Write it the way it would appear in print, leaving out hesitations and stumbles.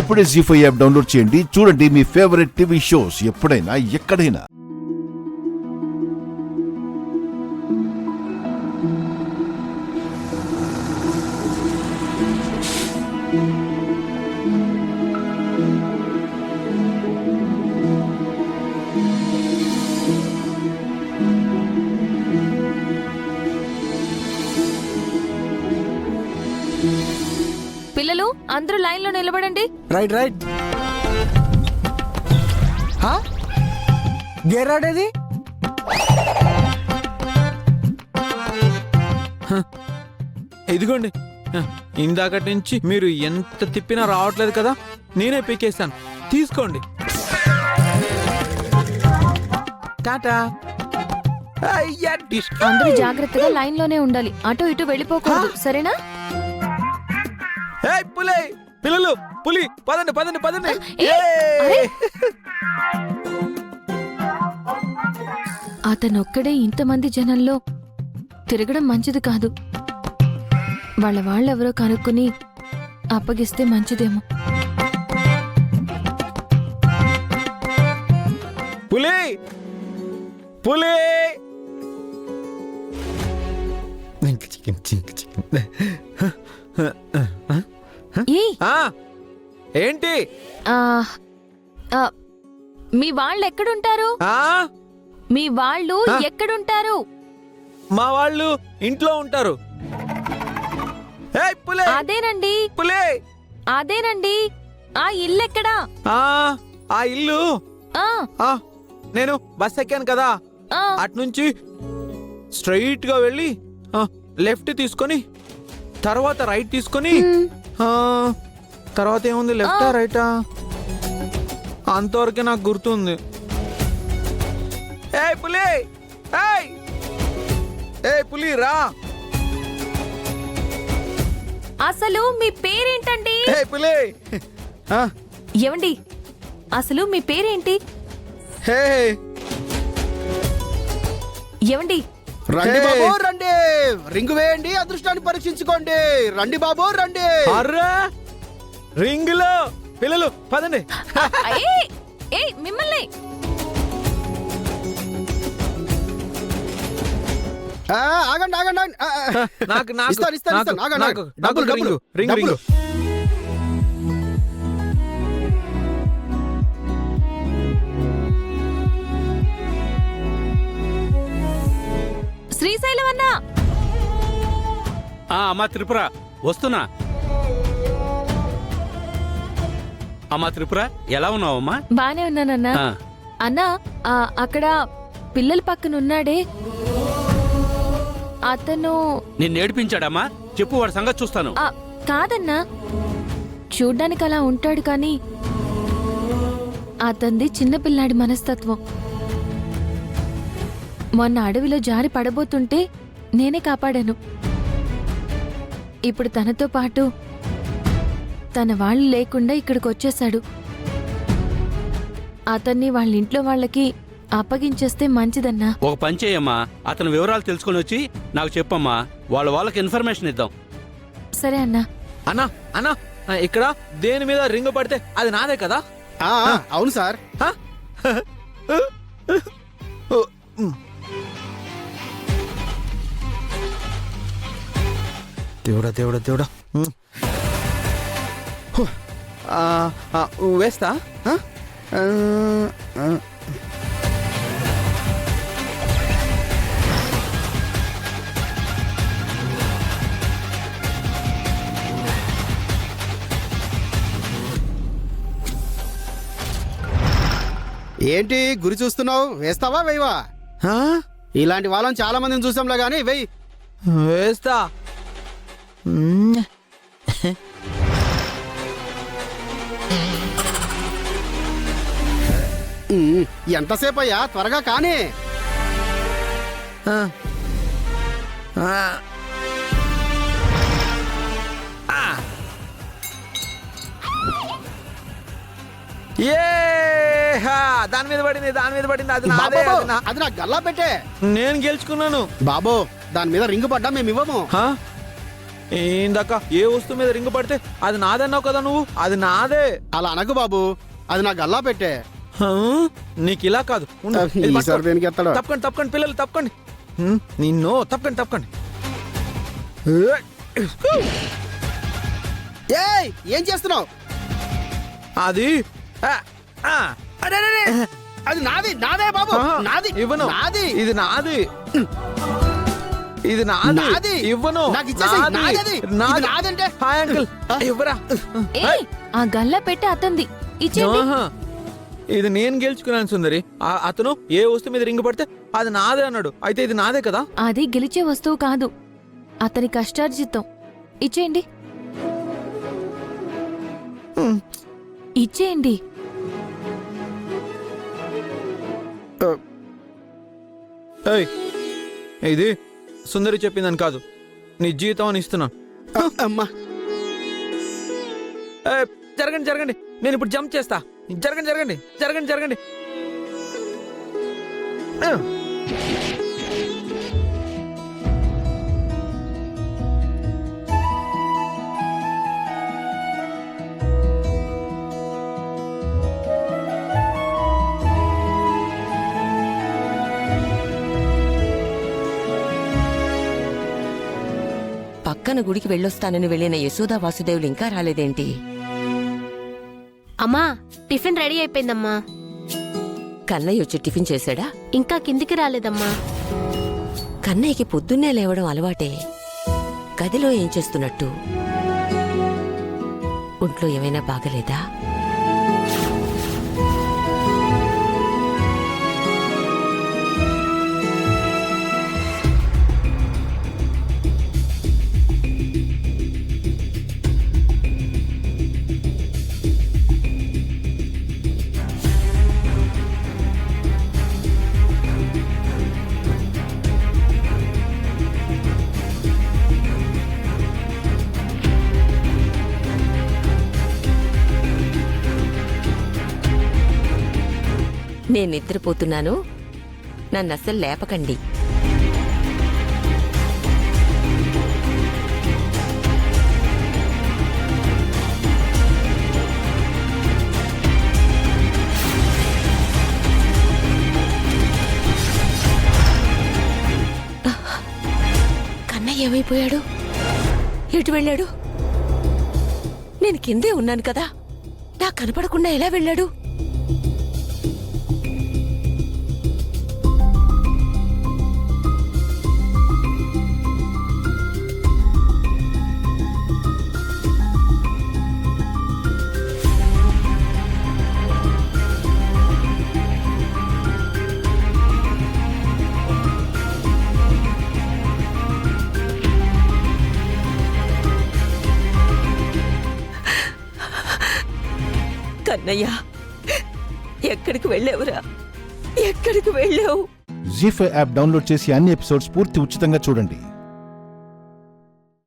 ఇప్పుడే జీ5 app download చేయండి. చూడండి మీ ఫేవరెట్ టీవీ షోస్ ఎప్పుడైనా ఎక్కడైనా. పిల్లలు అందరూ లైన్ లో నిలబడండి. Right right. గేరాడేది ఇదిగోండి. ఇందాకటి నుంచి మీరు ఎంత తిప్పినా రావట్లేదు కదా, నేనే పీకేస్తాను, తీసుకోండి. టాటా. అందరూ జాగ్రత్తగా లైన్ లోనే ఉండాలి, అటు ఇటు వెళ్ళిపోకూడదు, సరేనా? పులి పిల్లలు, పులి పదండి పదండి పదండి. అతనొక్కడే ఇంతమంది జనంలో తిరగడం మంచిది కాదు. వాళ్ళెవరో కనుక్కుని అప్పగిస్తే మంచిదేమో. పులి పులి. ఏంటి? మీ వాళ్ళు ఎక్కడుంటారు? మీ వాళ్ళు ఎక్కడుంటారు? మా వాళ్ళు ఇంట్లో ఉంటారు. అదేనండి పులి, అదేనండి. ఆ ఇల్లు ఎక్కడా? ఆ ఇల్లు నేను బస్ ఎక్కాను కదా, అట్నుంచి స్ట్రైట్ గా వెళ్ళి లెఫ్ట్ తీసుకొని తర్వాత రైట్ తీసుకొని తర్వాత ఏముంది, లెఫ్టా రైటా, అంతవరకే నాకు గుర్తుంది. పులి, పులి రా. అసలు మీ పేరేంటండి? పులి. ఏమండి, అసలు మీ పేరేంటి? ఏమండి? రండి బాబు రండి, రింగు వేయండి, అదృష్టాన్ని పరీక్షించుకోండి. రండి బాబు రండి. అర్రా రింగులో పిల్లలు పదండి. మిమ్మల్ని ఆగండి ఆగండి. డబ్బులు రింగు. శ్రీశైలం అన్నా. అమ్మా త్రిపుర వస్తున్నా. అమ్మా త్రిపుర ఎలా ఉన్నావమ్మా? బానే ఉన్నానన్నా. అన్నా, అక్కడ పిల్లల పక్కన ఉన్నాడే అతను నిన్ను ఏడిపించాడమ్మా? చెప్పు, వాడి సంగతి చూస్తాను. కాదన్నా, చూడ్డానికి అలా ఉంటాడు కానీ అతనిది చిన్నపిల్లాడి మనస్తత్వం. మొన్న అడవిలో జారి పడబోతుంటే నేనే కాపాడాను. ఇప్పుడు తనతో పాటు తన వాళ్ళు లేకుండా ఇక్కడికి వచ్చేశాడు. అతన్ని వాళ్ళ ఇంట్లో వాళ్ళకి అప్పగించేస్తే మంచిదన్నా. ఒక పని చేయమ్మా, అతని వివరాలు తెలుసుకొని వచ్చి నాకు చెప్పమ్మా, వాళ్ళకి ఇన్ఫర్మేషన్ ఇద్దాం. సరే అన్నా. అన్నా అన్నా, ఇక్కడ దేని మీద రింగు పడితే అది నాదే కదా? అవును సార్. దేవుడా దేవుడా దేవుడా. వేస్తా. ఏంటి గురి చూస్తున్నావు? వేస్తావా వేయవా? ఇలాంటి వాళ్ళని చాలా మందిని చూసాంలే గానీ వెయ్యి. వేస్తా. ఎంతసేపు అయ్యా, త్వరగా కానీ. దాని మీద పడింది, అది అది నా గల్లా పెట్టే. నేను గెలుచుకున్నాను బాబు. దాని మీద రింగు పడ్డా మేము ఇవ్వము. ఇందాక ఏ వస్తువు మీద రింగు పడితే అది నాదన్నావు కదా నువ్వు, అది నాదే. అలా అనకు బాబు, అది నా గల్లా పెట్టే. హా? నీకు ఇలా కాదు, ఉండు. ఇది ఈసారి పట్టుకో. దేనికి ఎత్తాడో. తప్పకండి తప్పకండి పిల్లలు తప్పకండి. నిన్ను తప్పకండి తప్పకండి. ఏయ్, ఏం చేస్తున్నావు? అది ఆ, ఆ. అరే, అరే, అరే. అది నాది, నాదే బాబు, ఆహా, నాది, ఇవ్వను. నాది. ఇది నాది, ఇది నాది. నాది. ఇవ్వను. నాకు ఇచ్చేసేయ్. నాది. నాదది. ఇది నాది. నాదంటే. హాయ్ అంకుల్, ఇవ్వరా. ఏయ్, ఆ గల్లా పెట్టె అతంది, ఇచ్చేయండి. ఆహా. ఇది నేను గెలుచుకున్నాను సుందరి. అతను ఏ వస్తువు మీద రింగు పడితే అది నాదే అన్నాడు. అయితే ఇది నాదే కదా. అది గెలిచే వస్తువు కాదు, అతని కష్టార్జితం. ఇచ్చేయండి, ఇచ్చేయండి. ఏయ్, ఇది సుందరి చెప్పిందని కాదు, నీ జీతం అని ఇస్తున్నాను. అమ్మా, ఏయ్, జరగండి జరగండి, నేను ఇప్పుడు జంప్ చేస్తా. జరగండి జరగండి జరగండి జరగండి. ఆ. పక్కన గుడికి వెళ్ళొస్తానని వెళ్ళిన యశోదా వాసుదేవులు ఇంకా రాలేదేంటి? అమ్మా, టిఫిన్ రెడీ అయిపోయిందమ్మా. కన్నయ్య వచ్చి టిఫిన్ చేశాడా? ఇంకా కిందికి రాలేదమ్మా. కన్నయ్యకి పొద్దున్నే లేవడం అలవాటే. గదిలో ఏం చేస్తున్నట్టు? ఒంట్లో ఏమైనా బాగలేదా? నేను నిద్రపోతున్నాను, నన్నస్సలు లేపకండి. కన్నయ్య ఏమైపోయాడు? ఎటు వెళ్ళాడు? నేను కిందే ఉన్నాను కదా, నాకు కనపడకుండా ఎలా వెళ్ళాడు? కన్నయ్య, ఎక్కడికి వెళ్ళావురా? ఎక్కడికి వెళ్ళావు? జీ5 యాప్ డౌన్లోడ్ చేసి అన్ని ఎపిసోడ్స్ పూర్తి ఉచితంగా చూడండి.